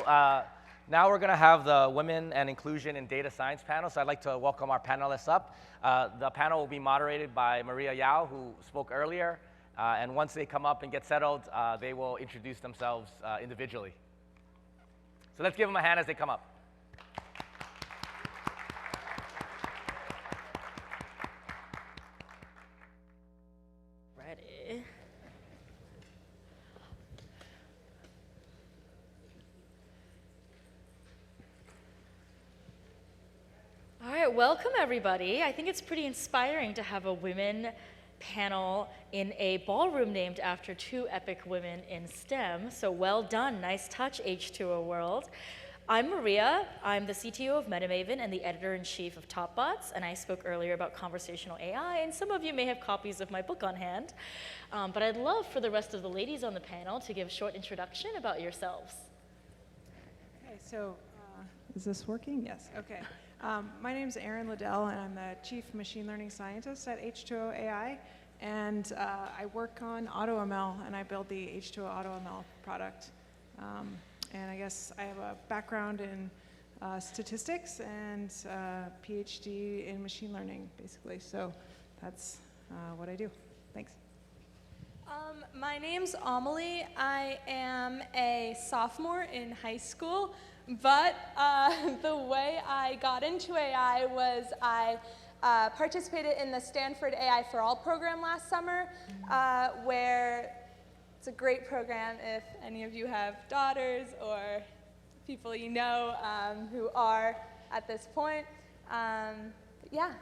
Now we're going to have the Women and Inclusion in Data Science panel, so I'd like to welcome our panelists up. The panel will be moderated by Mariya Yao, who spoke earlier, and once they come up and get settled, they will introduce themselves individually. So let's give them a hand as they come up. Ready. All right, welcome everybody. I think it's pretty inspiring to have a women panel in a ballroom named after two epic women in STEM. So well done, nice touch, H2O World. I'm Mariya. I'm the CTO of Metamaven and the editor-in-chief of TopBots, and I spoke earlier about conversational AI, and some of you may have copies of my book on hand. But I'd love for the rest of the ladies on the panel to give a short introduction about yourselves. Okay, so is this working? Yes, okay. My name is Erin Ledell, and I'm the Chief Machine Learning Scientist at H2O AI, and I work on AutoML, and I build the H2O AutoML product. And I guess I have a background in statistics and PhD in machine learning, basically. So that's what I do. Thanks. My name's Amelie. I am a sophomore in high school, but the way I got into AI was I participated in the Stanford AI for All program last summer, where it's a great program if any of you have daughters or people you know who are at this point. Yeah.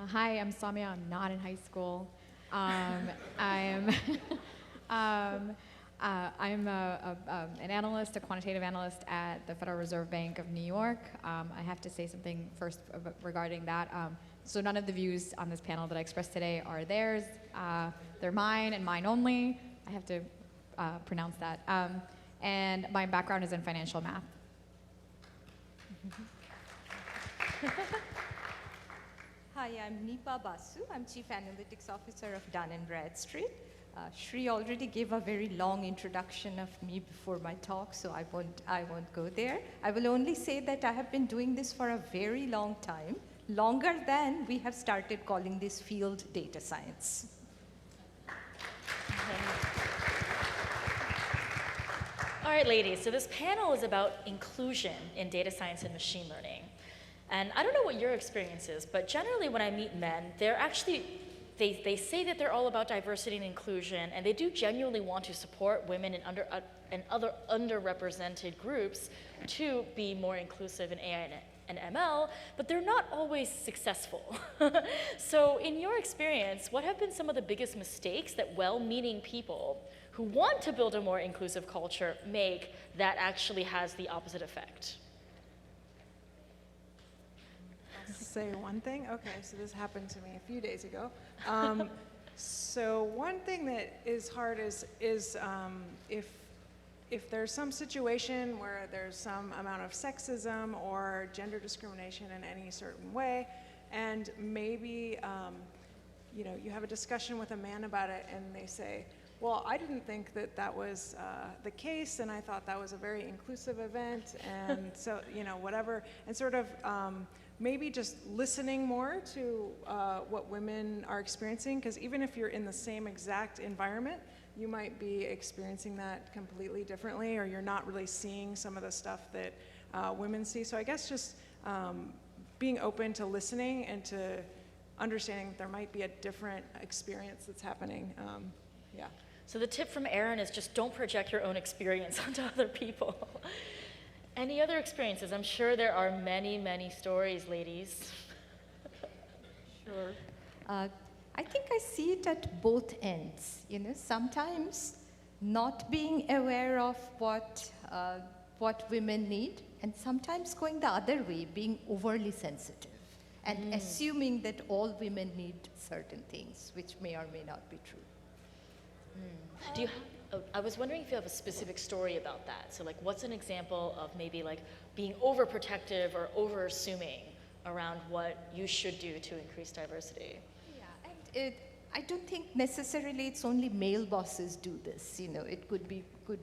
Hi, I'm Soumya. I'm not in high school. I'm an analyst, a quantitative analyst at the Federal Reserve Bank of New York. I have to say something first regarding that. So none of the views on this panel that I expressed today are theirs. They're mine and mine only. I have to pronounce that. And my background is in financial math. Hi, I'm Nipa Basu. I'm Chief Analytics Officer of Dun & Bradstreet. Shri already gave a very long introduction of me before my talk, so I won't go there. I will only say that I have been doing this for a very long time, longer than we have started calling this field data science. All right, ladies, so this panel is about inclusion in data science and machine learning. And I don't know what your experience is, but generally when I meet men, they're actually, they say that they're all about diversity and inclusion, and they do genuinely want to support women and other underrepresented groups to be more inclusive in AI and ML, but they're not always successful. So in your experience, what have been some of the biggest mistakes that well-meaning people who want to build a more inclusive culture make that actually has the opposite effect? Say one thing? Okay, so this happened to me a few days ago. So one thing that is hard is if there's some situation where there's some amount of sexism or gender discrimination in any certain way, and maybe you have a discussion with a man about it, and they say, well, I didn't think that that was the case, and I thought that was a very inclusive event, and so, whatever, and sort of maybe just listening more to what women are experiencing, because even if you're in the same exact environment, you might be experiencing that completely differently, or you're not really seeing some of the stuff that women see. So I guess just being open to listening and to understanding that there might be a different experience that's happening. Yeah. So the tip from Erin is just don't project your own experience onto other people. Any other experiences? I'm sure there are many, many stories, ladies. Sure. I think I see it at both ends. Sometimes not being aware of what women need, and sometimes going the other way, being overly sensitive and assuming that all women need certain things, which may or may not be true. I was wondering if you have a specific story about that. So what's an example of maybe being overprotective or over-assuming around what you should do to increase diversity? Yeah, I don't think necessarily it's only male bosses do this. You know, it could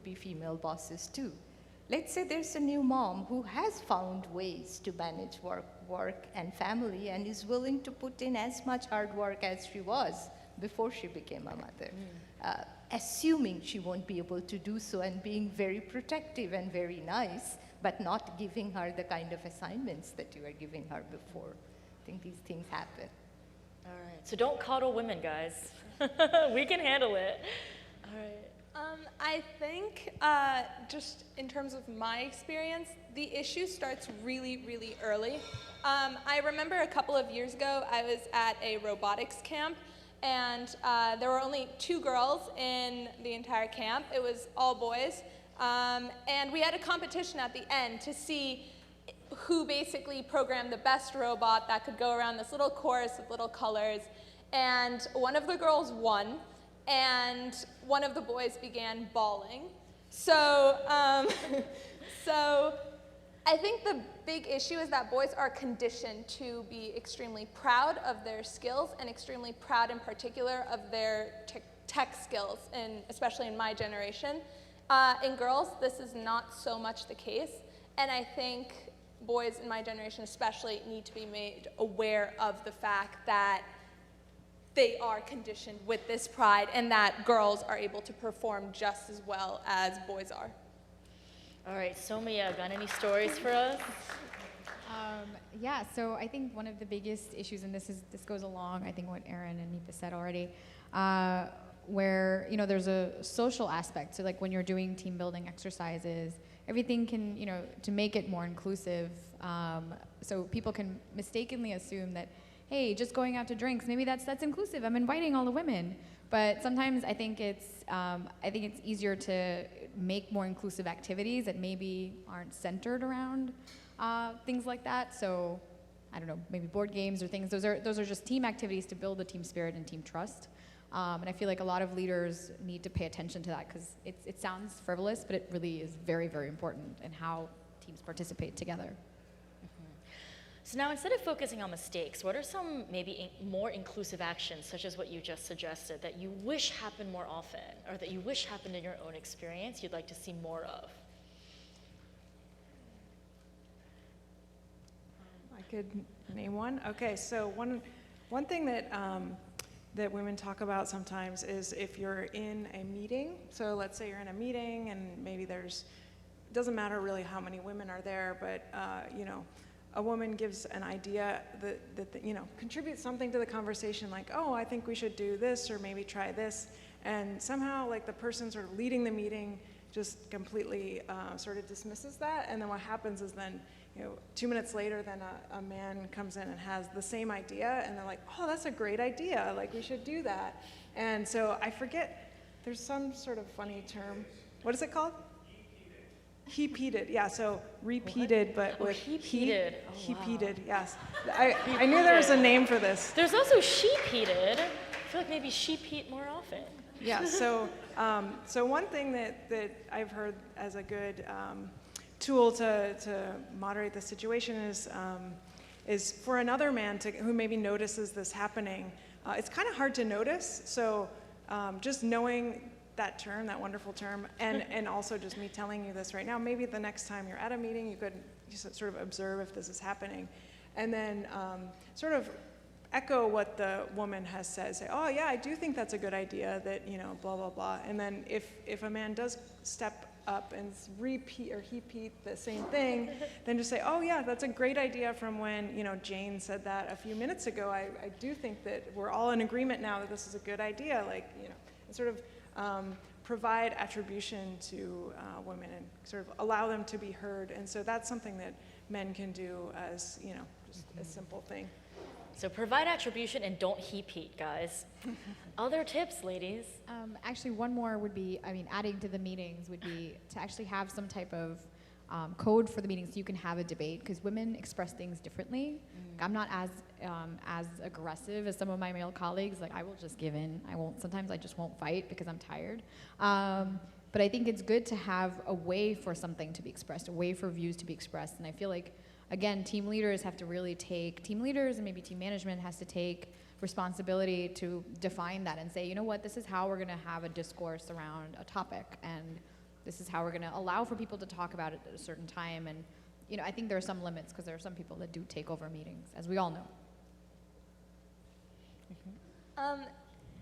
be female bosses too. Let's say there's a new mom who has found ways to manage work and family and is willing to put in as much hard work as she was before she became a mother. Assuming she won't be able to do so and being very protective and very nice, but not giving her the kind of assignments that you were giving her before. I think these things happen. All right, so don't coddle women, guys. We can handle it. All right. I think just in terms of my experience, the issue starts really, really early. I remember a couple of years ago, I was at a robotics camp, and there were only 2 girls in the entire camp. It was all boys. And we had a competition at the end to see who basically programmed the best robot that could go around this little course with little colors. And one of the girls won, and one of the boys began bawling. So, so I think the big issue is that boys are conditioned to be extremely proud of their skills and extremely proud in particular of their tech skills, and especially in my generation. In girls, this is not so much the case, and I think boys in my generation especially need to be made aware of the fact that they are conditioned with this pride and that girls are able to perform just as well as boys are. All right, Soumya, got any stories for us? Yeah, so I think one of the biggest issues, and this goes along, I think what Erin and Nipa said already, where, you know, there's a social aspect. So like when you're doing team building exercises, everything can, you know, to make it more inclusive, so people can mistakenly assume that, hey, just going out to drinks, maybe that's inclusive, I'm inviting all the women. But sometimes I think it's easier to make more inclusive activities that maybe aren't centered around things like that. So I don't know, maybe board games or things. Those are just team activities to build the team spirit and team trust. And I feel like a lot of leaders need to pay attention to that, because it sounds frivolous, but it really is very, very important in how teams participate together. So now, instead of focusing on mistakes, what are some maybe more inclusive actions, such as what you just suggested, that you wish happened more often, or that you wish happened in your own experience you'd like to see more of? I could name one. Okay, so one thing that that women talk about sometimes is if you're in a meeting. So let's say you're in a meeting and maybe it doesn't matter really how many women are there, but you know, a woman gives an idea that you know, contributes something to the conversation, like, oh, I think we should do this, or maybe try this, and somehow like the person sort of leading the meeting just completely sort of dismisses that, and then what happens is then, you know, 2 minutes later, then a man comes in and has the same idea, and they're like, oh, that's a great idea, like we should do that. And so I forget, there's some sort of funny term. What is it called? Heaped, yeah, so repeated, but with heaped. Heaped, yes. I knew there was a name for this. There's also sheep-heated. I feel like maybe sheep heat more often. Yeah, so one thing that I've heard as a good tool to moderate the situation is for another man who maybe notices this happening. It's kind of hard to notice, so just knowing that term, that wonderful term, and also just me telling you this right now, maybe the next time you're at a meeting, you could just sort of observe if this is happening, and then sort of echo what the woman has said. Say, oh yeah, I do think that's a good idea, that, you know, blah, blah, blah. And then if a man does step up and repeat the same thing, then just say, oh yeah, that's a great idea from when, you know, Jane said that a few minutes ago. I do think that we're all in agreement now that this is a good idea, like, you know, and sort of provide attribution to women and sort of allow them to be heard. And so that's something that men can do as, you know, just a simple thing. So provide attribution and don't heap, guys. Other tips, ladies? Actually, one more would be, I mean, adding to the meetings would be to actually have some type of code for the meetings so you can have a debate, because women express things differently. I'm not as aggressive as some of my male colleagues. Like, I will just give in. Sometimes I just won't fight because I'm tired. But I think it's good to have a way for something to be expressed, a way for views to be expressed. And I feel like, again, team leaders and maybe team management has to take responsibility to define that and say, you know what, this is how we're going to have a discourse around a topic, and this is how we're going to allow for people to talk about it at a certain time. And I think there are some limits because there are some people that do take over meetings, as we all know.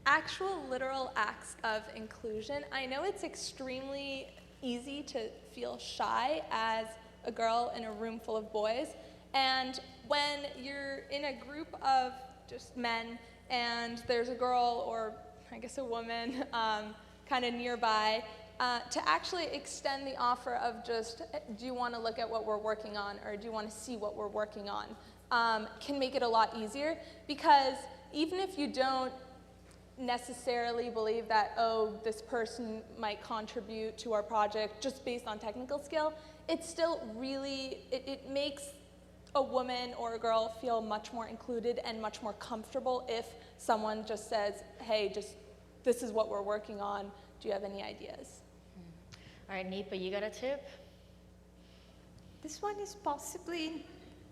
Actual literal acts of inclusion. I know it's extremely easy to feel shy as a girl in a room full of boys, and when you're in a group of just men and there's a girl, or I guess a woman, kind of nearby, to actually extend the offer of just, do you want to look at what we're working on, or do you want to see what we're working on, can make it a lot easier, because even if you don't necessarily believe that, oh, this person might contribute to our project just based on technical skill, it's still really, it makes a woman or a girl feel much more included and much more comfortable if someone just says, hey, just this is what we're working on, do you have any ideas? All right, Nipa, you got a tip? This one is possibly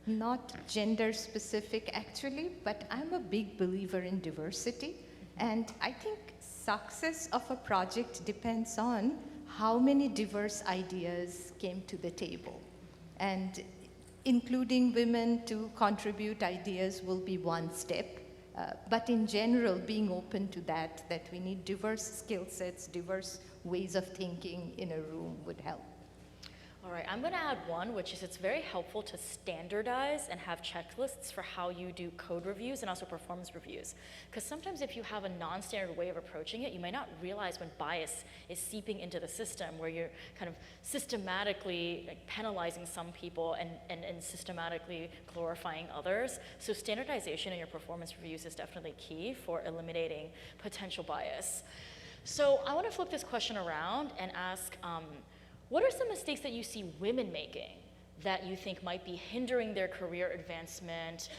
not gender specific actually, but I'm a big believer in diversity. And I think success of a project depends on how many diverse ideas came to the table. And including women to contribute ideas will be one step. But in general, being open to that we need diverse skill sets, diverse ways of thinking in a room would help. All right, I'm going to add one, which is it's very helpful to standardize and have checklists for how you do code reviews and also performance reviews. Because sometimes if you have a non-standard way of approaching it, you might not realize when bias is seeping into the system, where you're kind of systematically penalizing some people and systematically glorifying others. So standardization in your performance reviews is definitely key for eliminating potential bias. So I want to flip this question around and ask, what are some mistakes that you see women making that you think might be hindering their career advancement,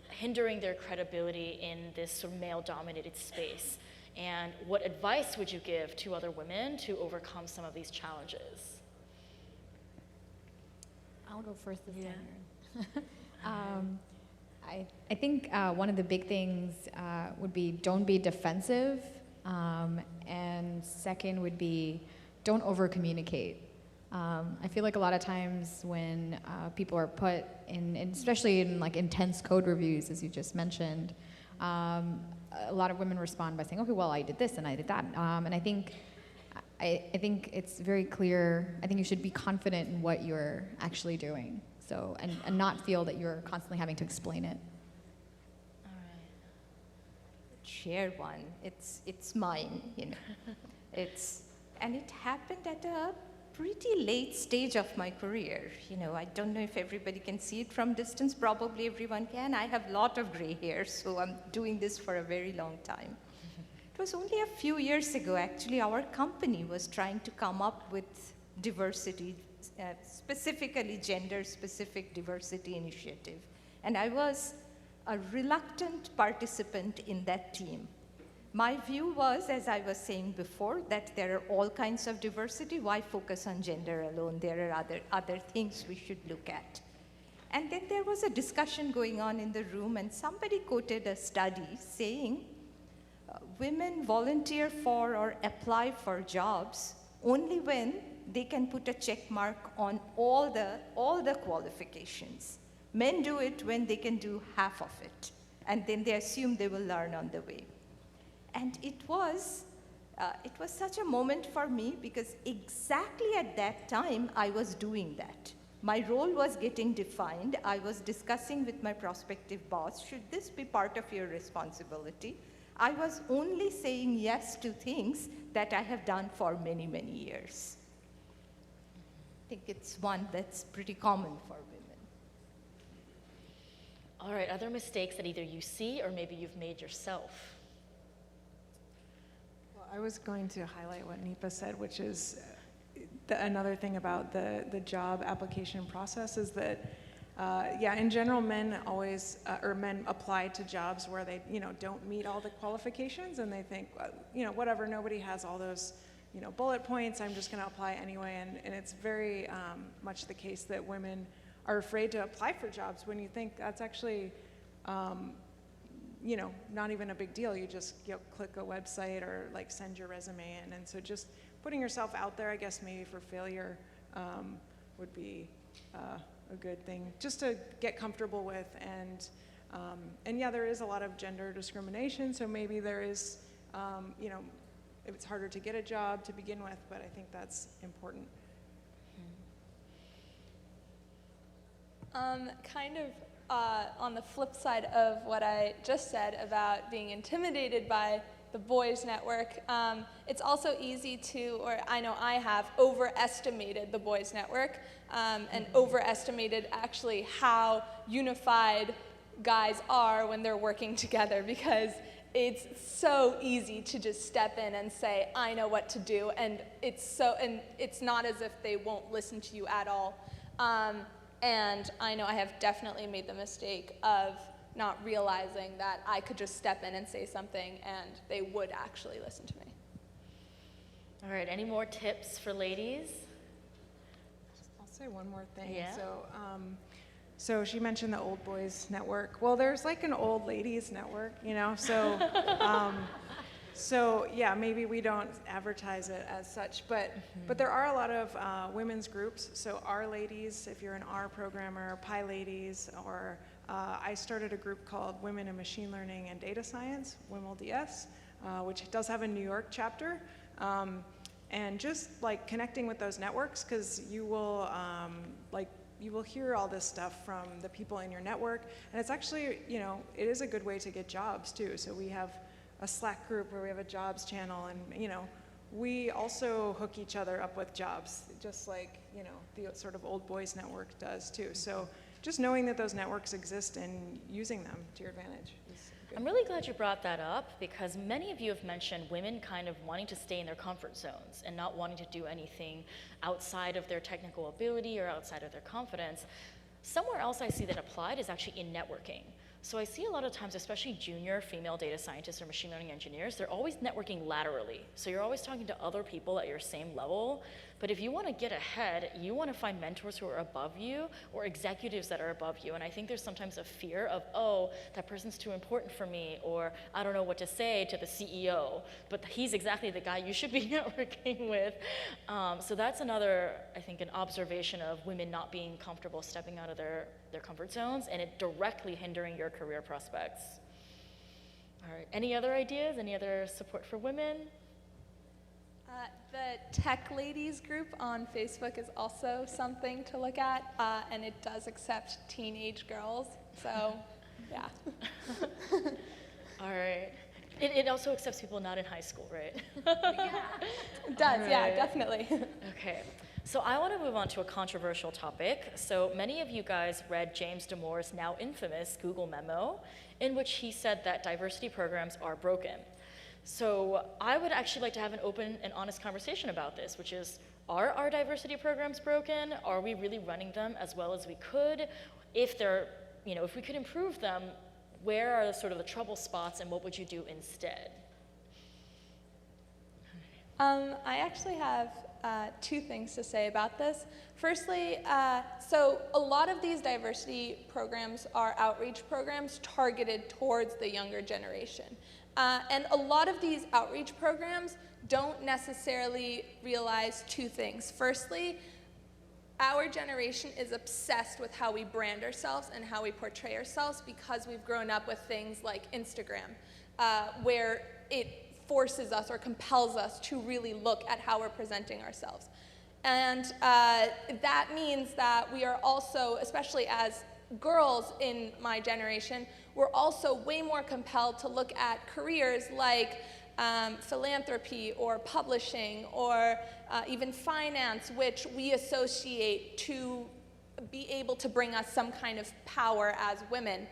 hindering their credibility in this sort of male-dominated space? And what advice would you give to other women to overcome some of these challenges? I'll go first this time. I think one of the big things would be don't be defensive, and second would be don't over-communicate. I feel like a lot of times when people are put in, especially in like intense code reviews, as you just mentioned, a lot of women respond by saying, okay, well, I did this and I did that. And I think it's very clear. I think you should be confident in what you're actually doing. So, and not feel that you're constantly having to explain it. All right. Share one. It's mine, and it happened at a pretty late stage of my career. I don't know if everybody can see it from distance. Probably everyone can. I have a lot of gray hair, so I'm doing this for a very long time. It was only a few years ago, actually, our company was trying to come up with diversity, specifically gender-specific diversity initiative. And I was a reluctant participant in that team. My view was, as I was saying before, that there are all kinds of diversity. Why focus on gender alone? There are other things we should look at. And then there was a discussion going on in the room, and somebody quoted a study saying, women volunteer for or apply for jobs only when they can put a check mark on all the qualifications. Men do it when they can do half of it, and then they assume they will learn on the way. And it was such a moment for me, because exactly at that time, I was doing that. My role was getting defined. I was discussing with my prospective boss, should this be part of your responsibility? I was only saying yes to things that I have done for many, many years. I think it's one that's pretty common for women. All right, other mistakes that either you see or maybe you've made yourself? I was going to highlight what Nipa said, which is another thing about the job application process is that, in general, men always, or men apply to jobs where they, don't meet all the qualifications, and they think, whatever, nobody has all those, bullet points, I'm just going to apply anyway, and it's very much the case that women are afraid to apply for jobs when you think that's actually you know, not even a big deal. You just click a website or like send your resume in. And so just putting yourself out there, I guess maybe for failure would be a good thing just to get comfortable with. And yeah, there is a lot of gender discrimination, so maybe there is, you know, it's harder to get a job to begin with, but I think that's important. Kind of on the flip side of what I just said about being intimidated by the boys network, it's also easy to, or I know I have, overestimated the boys network and overestimated actually how unified guys are when they're working together, because it's so easy to just step in and say, I know what to do, and it's not as if they won't listen to you at all. And I know I have definitely made the mistake of not realizing that I could just step in and say something and they would actually listen to me. All right, any more tips for ladies? I'll say one more thing. Yeah. So she mentioned the old boys network. Well, there's like an old ladies network, you know, so so yeah, maybe we don't advertise it as such, but there are a lot of women's groups. So R Ladies, if you're an R programmer, Pi Ladies, or I started a group called Women in Machine Learning and Data Science, WIMLDS, which does have a New York chapter. And just like connecting with those networks, because you will you will hear all this stuff from the people in your network, and it's actually, you know, it is a good way to get jobs too. So we have a Slack group where we have a jobs channel, and you know, we also hook each other up with jobs, just like, you know, the sort of old boys network does too. So just knowing that those networks exist and using them to your advantage is good. I'm really glad you brought that up, because many of you have mentioned women kind of wanting to stay in their comfort zones and not wanting to do anything outside of their technical ability or outside of their confidence. Somewhere else I see that applied is actually in networking. So I see a lot of times, especially junior female data scientists or machine learning engineers, they're always networking laterally. So you're always talking to other people at your same level. But if you want to get ahead, you want to find mentors who are above you or executives that are above you. And I think there's sometimes a fear of, oh, that person's too important for me, or I don't know what to say to the CEO, but he's exactly the guy you should be networking with. So that's another, I think, an observation of women not being comfortable stepping out of their comfort zones, and it directly hindering your career prospects. All right, any other ideas? Any other support for women? The Tech Ladies group on Facebook is also something to look at, and it does accept teenage girls, so yeah. All right. It also accepts people not in high school, right? Yeah, it does, yeah, definitely. Okay. So I want to move on to a controversial topic. So many of you guys read James Damore's now infamous Google memo, in which he said that diversity programs are broken. So I would actually like to have an open and honest conversation about this, which is, are our diversity programs broken? Are we really running them as well as we could? If they're, you know, if we could improve them, where are sort of the trouble spots, and what would you do instead? I actually have two things to say about this. Firstly, so a lot of these diversity programs are outreach programs targeted towards the younger generation. And a lot of these outreach programs don't necessarily realize two things. Firstly, our generation is obsessed with how we brand ourselves and how we portray ourselves, because we've grown up with things like Instagram, where it forces us or compels us to really look at how we're presenting ourselves. And that means that we are also, especially as girls in my generation, we're also way more compelled to look at careers like philanthropy or publishing or even finance, which we associate to be able to bring us some kind of power as women.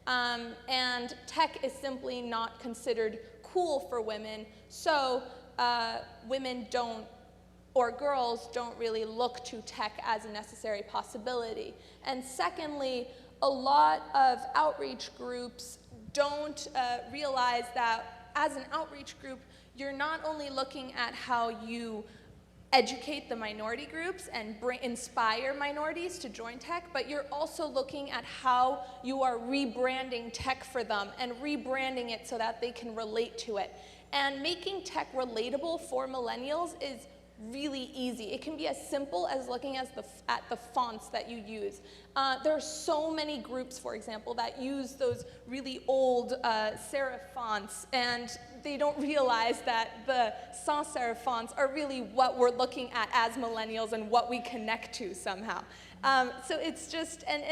And tech is simply not considered cool for women, so women don't, or girls don't really look to tech as a necessary possibility. And secondly, a lot of outreach groups don't realize that as an outreach group, you're not only looking at how you educate the minority groups and inspire minorities to join tech, but you're also looking at how you are rebranding tech for them and rebranding it so that they can relate to it. And making tech relatable for millennials is really easy. It can be as simple as looking at the fonts that you use. There are so many groups, for example, that use those really old serif fonts, and they don't realize that the sans serif fonts are really what we're looking at as millennials and what we connect to somehow. So it's just, and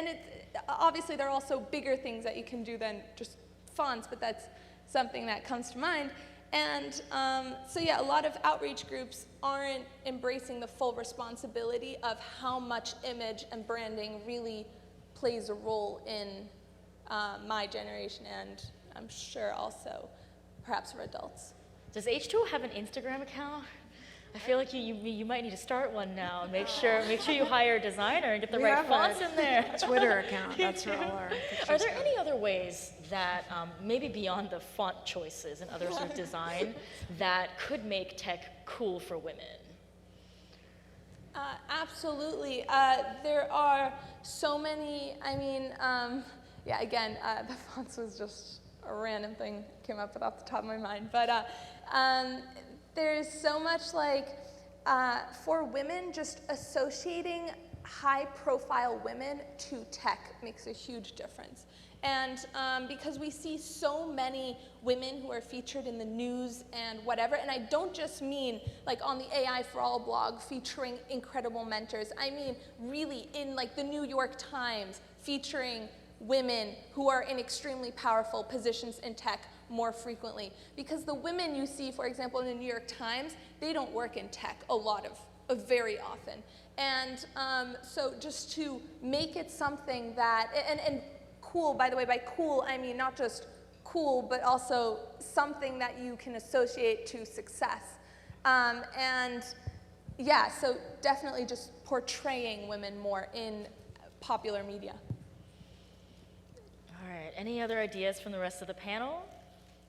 obviously there are also bigger things that you can do than just fonts, but that's something that comes to mind. And so yeah, a lot of outreach groups aren't embracing the full responsibility of how much image and branding really plays a role in my generation, and I'm sure also perhaps for adults. Does H2O have an Instagram account? I feel like you might need to start one now and make sure you hire a designer and get the We right have fonts a in there. Twitter account, that's where all our pictures Are there go. any other ways that, maybe beyond the font choices and other sort of design, that could make tech cool for women? Absolutely. There are so many, I mean, yeah, again, the fonts was just a random thing came up off the top of my mind. But there's so much like, for women, just associating high-profile women to tech makes a huge difference. And because we see so many women who are featured in the news and whatever, and I don't just mean like on the AI for All blog featuring incredible mentors, I mean really in like the New York Times featuring women who are in extremely powerful positions in tech more frequently. Because the women you see, for example, in the New York Times, they don't work in tech very often. And so just to make it something that, and cool, by the way, by cool, I mean not just cool, but also something that you can associate to success. And yeah, so definitely just portraying women more in popular media. All right, any other ideas from the rest of the panel?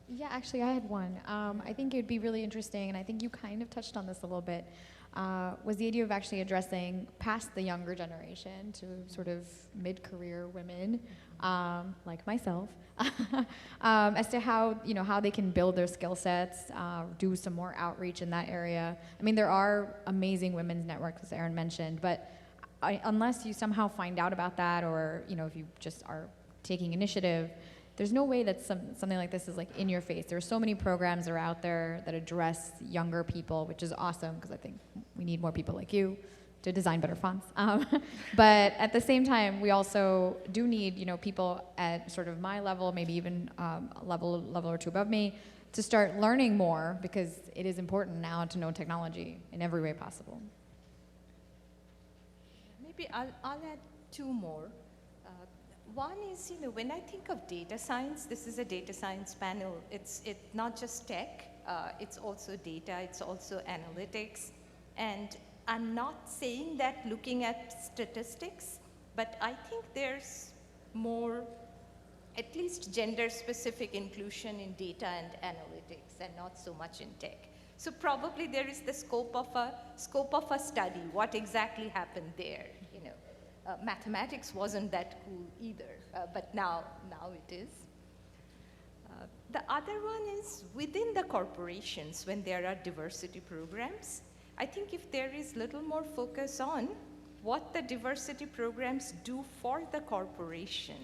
Yeah, actually, I had one. I think it would be really interesting, and I think you kind of touched on this a little bit, was the idea of actually addressing past the younger generation to sort of mid-career women, like myself, as to how, how they can build their skill sets, do some more outreach in that area. I mean, there are amazing women's networks, as Erin mentioned, but unless you somehow find out about that, or if you just are taking initiative, there's no way that something like this is like in your face. There are so many programs that are out there that address younger people, which is awesome, because I think we need more people like you to design better fonts. But at the same time, we also do need people at sort of my level, maybe even a level or two above me, to start learning more, because it is important now to know technology in every way possible. Maybe I'll add two more. One is, when I think of data science, this is a data science panel. It's not just tech, it's also data, it's also analytics. And I'm not saying that looking at statistics, but I think there's more, at least gender-specific inclusion in data and analytics, and not so much in tech. So probably there is the scope of a study, what exactly happened there, mathematics wasn't that cool either, but now it is. The other one is within the corporations, when there are diversity programs, I think if there is little more focus on what the diversity programs do for the corporation,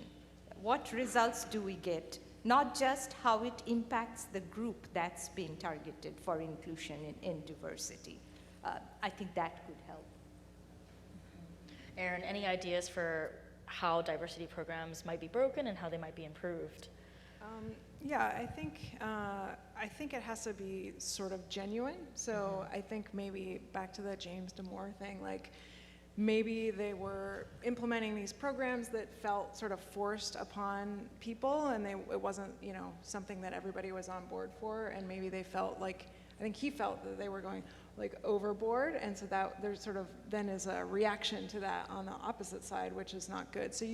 what results do we get, not just how it impacts the group that's being targeted for inclusion in diversity. I think that could help. Erin, any ideas for how diversity programs might be broken and how they might be improved? Yeah, I think it has to be sort of genuine. So I think maybe back to the James Damore thing, like maybe they were implementing these programs that felt sort of forced upon people, and it wasn't something that everybody was on board for, and maybe they felt like, I think he felt that they were going like overboard, and so that there's sort of then is a reaction to that on the opposite side, which is not good. So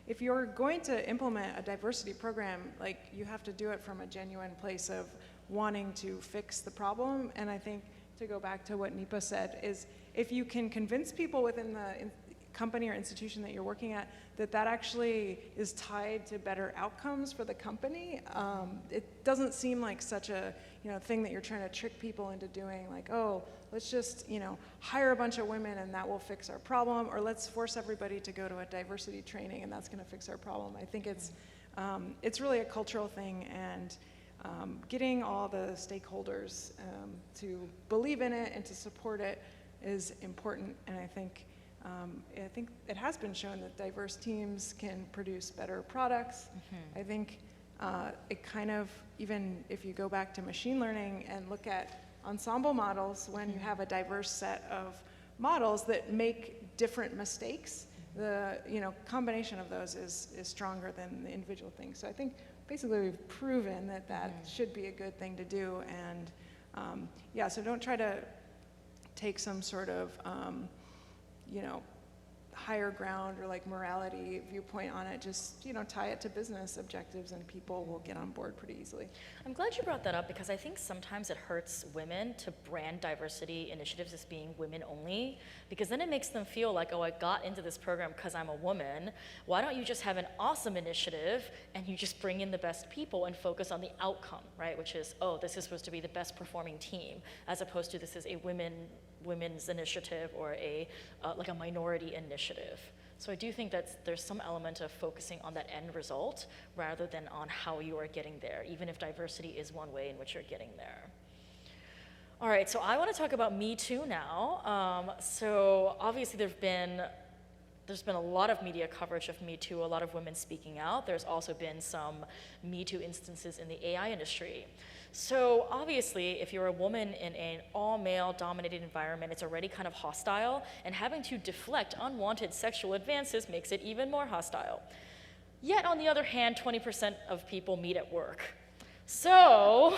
if you're going to implement a diversity program, like you have to do it from a genuine place of wanting to fix the problem, and I think to go back to what Nipa said, is if you can convince people within the company or institution that you're working at that that actually is tied to better outcomes for the company, it doesn't seem like such a thing that you're trying to trick people into doing, like, oh, let's just hire a bunch of women and that will fix our problem, or let's force everybody to go to a diversity training and that's going to fix our problem. I think it's really a cultural thing, and getting all the stakeholders to believe in it and to support it is important. And I think it has been shown that diverse teams can produce better products. I think it kind of, even if you go back to machine learning and look at ensemble models, when you have a diverse set of models that make different mistakes, the combination of those is stronger than the individual thing. So I think basically we've proven that that should be a good thing to do. And yeah, so don't try to take some sort of higher ground or like morality viewpoint on it. Just tie it to business objectives and people will get on board pretty easily. I'm glad you brought that up, because I think sometimes it hurts women to brand diversity initiatives as being women only, because then it makes them feel like, oh, I got into this program because I'm a woman. Why don't you just have an awesome initiative and you just bring in the best people and focus on the outcome, right? Which is, oh, this is supposed to be the best performing team, as opposed to this is a women's initiative or like a minority initiative. So I do think that there's some element of focusing on that end result rather than on how you are getting there, even if diversity is one way in which you're getting there. All right, so I want to talk about Me Too now. So obviously there's been a lot of media coverage of Me Too, a lot of women speaking out. There's also been some Me Too instances in the AI industry. So obviously, if you're a woman in an all-male dominated environment, it's already kind of hostile, and having to deflect unwanted sexual advances makes it even more hostile. Yet on the other hand, 20% of people meet at work. So,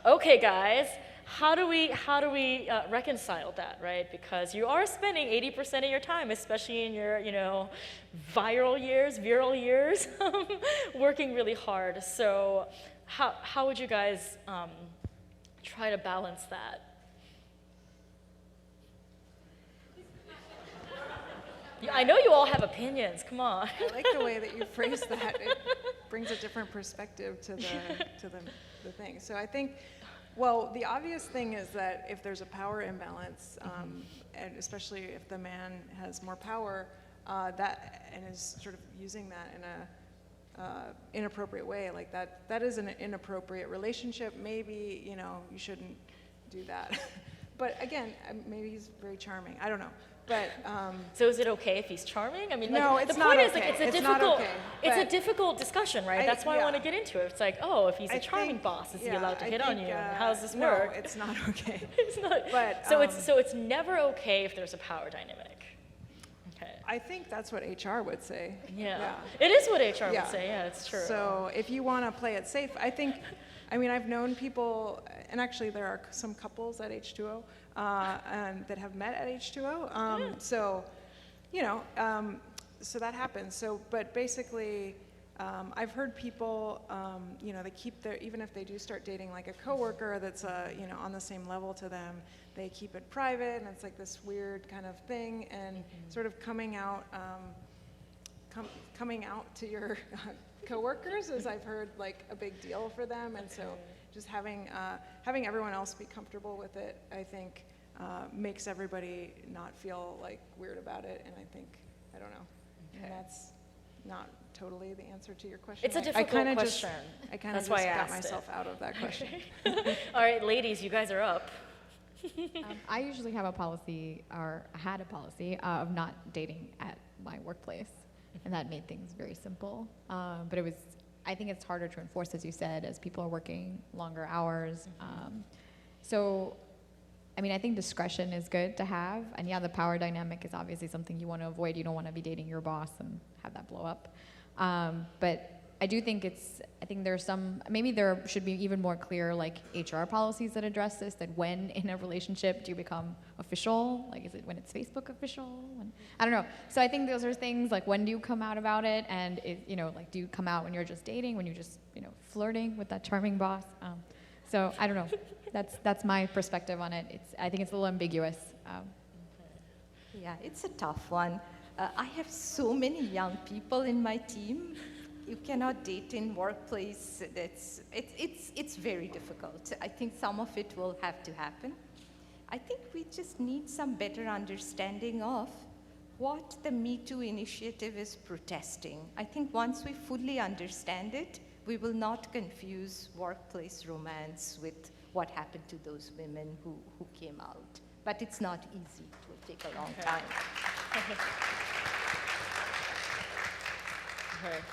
okay guys, how do we reconcile that, right? Because you are spending 80% of your time, especially in your viral years, working really hard. So how would you guys try to balance that? I know you all have opinions, come on. I like the way that you phrased that. It brings a different perspective to the thing. So I think, well, the obvious thing is that if there's a power imbalance, and especially if the man has more power, and is sort of using that in a inappropriate way, like that is an inappropriate relationship. Maybe you shouldn't do that. But again, maybe he's very charming. I don't know. But so is it okay if he's charming? I mean, no, like, it's the point not is, like, okay. it's a difficult discussion, right? That's why I want to get into it. It's like, oh, if he's a charming boss, is he allowed to hit on you? How does this work? No, it's not okay. It's not. But so it's never okay if there's a power dynamic. Okay. I think that's what HR would say. Yeah. It is what HR would say. Yeah, it's true. So if you want to play it safe, I've known people, and actually there are some couples at H2O and that have met at H2O. So so that happens. So, but basically, I've heard people, they keep even if they do start dating like a coworker that's, on the same level to them, they keep it private, and it's like this weird kind of thing, and sort of coming out to your coworkers is, I've heard, like a big deal for them, and so just having everyone else be comfortable with it, I think, makes everybody not feel like weird about it, and I don't know, and that's not totally the answer to your question. It's a difficult question. I kind of just got myself out of that question. All right, ladies, you guys are up. I usually have a policy, or had a policy, of not dating at my workplace, and that made things very simple. But I think it's harder to enforce, as you said, as people are working longer hours. So, I think discretion is good to have, and yeah, the power dynamic is obviously something you want to avoid. You don't want to be dating your boss and have that blow up. But I do think maybe there should be even more clear, like, HR policies that address this, that when in a relationship do you become official? Like, is it when it's Facebook official? I don't know. So I think those are things, like, when do you come out about it? And, do you come out when you're just dating, when you're just, flirting with that charming boss? So I don't know. That's my perspective on it. I think it's a little ambiguous. Yeah, it's a tough one. I have so many young people in my team. You cannot date in workplace. It's very difficult. I think some of it will have to happen. I think we just need some better understanding of what the Me Too initiative is protesting. I think once we fully understand it, we will not confuse workplace romance with what happened to those women who came out. But it's not easy. It will take a long time. Okay.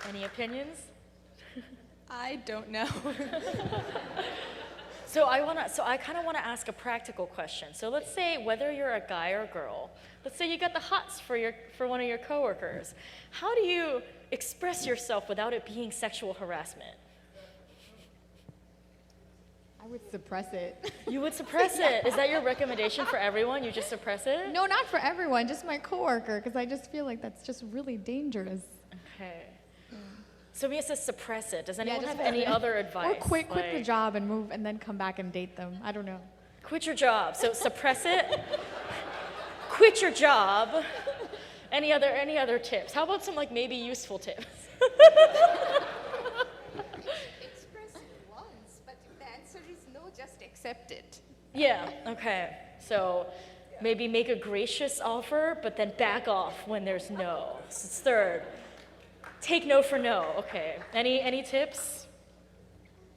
Any opinions? I don't know. So I kind of want to ask a practical question. So let's say whether you're a guy or a girl, let's say you got the hots for one of your coworkers. How do you express yourself without it being sexual harassment? I would suppress it. You would suppress it. Is that your recommendation for everyone? You just suppress it? No, not for everyone, just my coworker, because I just feel like that's just really dangerous. Okay. So Mia says suppress it. Does anyone just have any other advice? Or quit the Like, job and move, and then come back and date them. I don't know. Quit your job. So suppress it. Quit your job. Any other tips? How about some like maybe useful tips? Express it once, but if the answer is no, just accept it. Yeah. Okay. So maybe make a gracious offer, but then back off when there's no. So it's third. Take no for no. Okay. Any tips?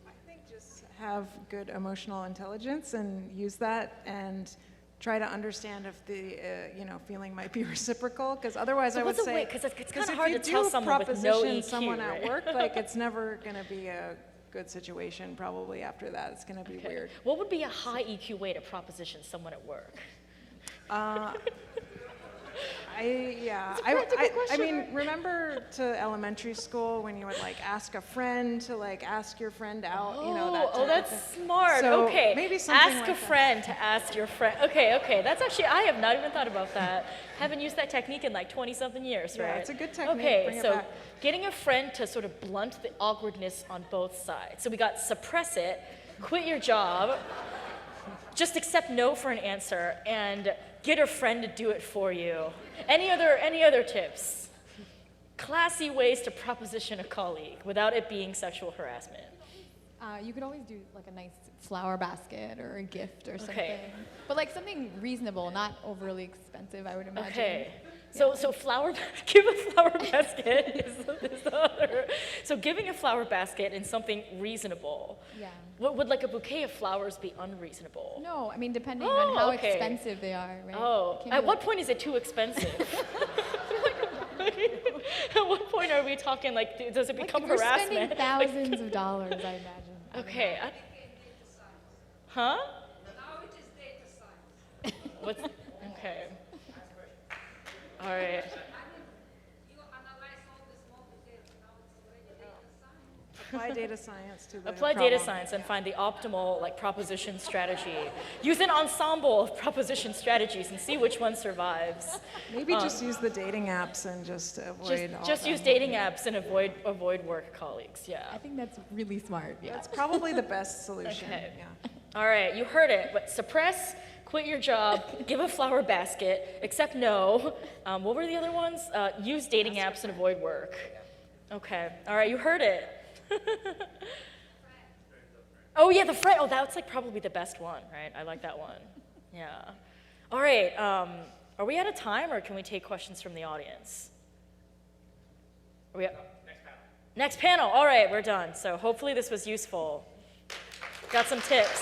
I think just have good emotional intelligence and use that and try to understand if the feeling might be reciprocal, because otherwise I would say, because it's kind if of hard you to tell do someone with no proposition EQ, someone right? at work, like it's never going to be a good situation probably after that. It's going to be Okay. weird. What would be a high EQ way to proposition someone at work? I mean, remember to elementary school when you would like ask a friend to like ask your friend out, that type of that's thing. smart. So okay. maybe something ask like a that. friend to ask your friend. Okay. That's actually, I have not even thought about that. Haven't used that technique in like 20-something years, Yeah, right? it's a good technique. Okay, Bring it so back. getting a friend to sort of blunt the awkwardness on both sides. So we got suppress it, quit your job, just accept no for an answer, and get a friend to do it for you. Any other tips? Classy ways to proposition a colleague without it being sexual harassment. You could always do like a nice flower basket or a gift or something. Okay. But like something reasonable, not overly expensive, I would imagine. Okay. So give a flower basket is the other. So giving a flower basket in something reasonable. Yeah. Would like a bouquet of flowers be unreasonable? No, I mean depending Oh, on how okay. expensive they are, right? Oh, Can't at be what like- point is it too expensive? At what point are we talking like, does it like, become if you're harassment? spending thousands of dollars, I imagine. I don't Okay. Huh? Now it is data science. What's, okay. All right. You analyze all the small details. Now it's already data science. Apply data science to the Apply problem. data science and find the optimal like proposition strategy. Use an ensemble of proposition strategies and see which one survives. Maybe just use the dating apps and just avoid all Just that. use dating apps and avoid work colleagues. I Yeah. think that's really smart. Yeah. That's probably the best solution. Okay. Yeah. All right, you heard it. But suppress, quit your job, give a flower basket, accept no. What were the other ones? Use dating apps and avoid work. Okay. All right, you heard it. Oh yeah, the friend. Oh, that's like probably the best one, right? I like that one. Yeah. All right. Are we out of time, or can we take questions from the audience? Are we? Next panel. All right, we're done. So hopefully this was useful. Got some tips.